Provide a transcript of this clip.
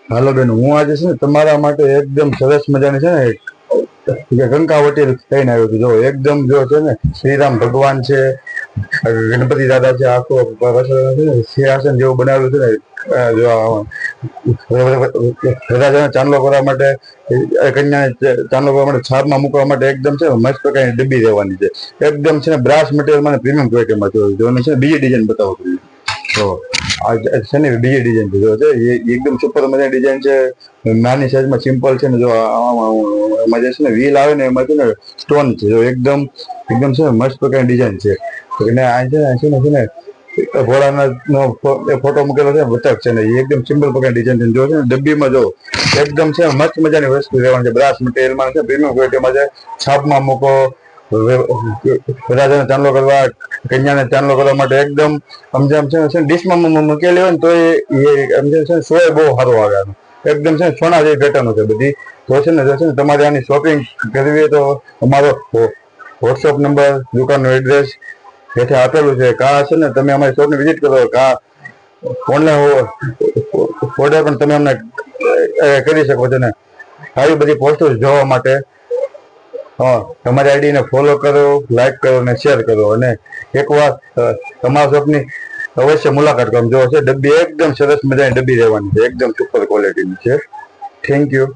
હાલો બેન, હું આજે છે ને તમારા માટે એકદમ સરસ મજાની છે ને કંકાવટી લઈને આવ્યો છું. જો એકદમ જો છે ને શ્રીરામ ભગવાન છે, ગણપતિ દાદા છે, આખો સિંહાસન જેવું બનાવેલું છે ને. જો રાજાને ચાંદલો કરવા માટે, કન્યાને ચાંદલો કરવા માટે, છાપમાં મૂકવા માટે એકદમ છે મસ્ત પ્રકારની ડબ્બી રહેવાની છે. એકદમ છે ને બ્રાસ મટીરિયલમાં પ્રીમિયમ ક્વોલિટીમાં જો છે બીજી ડિઝાઇન બતાવો તમને. તો આ છે ને બીજી ડિઝાઇન છે, જો છે એ એકદમ સુપર મજાની ડિઝાઇન છે. નાની સાઈઝમાં સિમ્પલ છે ને, જો એમાં જે છે ને વ્હીલ આવે ને એમાં છે ને સ્ટોન છે. જો એકદમ એકદમ છે ને મસ્ત પ્રકારની ડિઝાઇન છે. અને આ છે ને ભોળાનાથ નો ફોટો મૂકેલો છે, બતક છે ને, એ એકદમ સિમ્પલ પ્રકારની ડિઝાઇન છે. જો છે ને ડબ્બીમાં જો એકદમ છે મસ્ત મજાની વસ્તુ રહેવાની છે. બ્રાસ મટીરિયલમાં છે, પ્રીમિયમ ક્વોલિટીમાં છે. છાપમાં મૂકો, રાજાને ચાંદલો કરવા, કન્યાને ચાંદલો કરવા માટે એકદમ સમજામ છે ડીશમાં મૂકેલી હોય ને તો એ છે સોય બહુ સારો આવે. એકદમ છે સોના જેવી પેટર્ન છે બધી. તો છે ને તમારે આની શોપિંગ કરવી હોય તો અમારો વોટ્સઅપ નંબર, દુકાનનું એડ્રેસ જેથી આપેલું છે. કા છે ને તમે અમારી શોપની વિઝિટ કરો, કા ઓનલાઈન ઓર્ડર પણ તમે અમને કરી શકો છો ને. આવી બધી પોસ્ટો જોવા માટે તમારી આઈડીને ફોલો કરો, લાઈક કરો અને શેર કરો. અને એકવાર તમારા શોપની અવશ્ય મુલાકાત કરો. જો છે ડબ્બી એકદમ સરસ મજાની ડબ્બી રહેવાની છે, એકદમ સુપર ક્વોલિટીની છે. Thank you.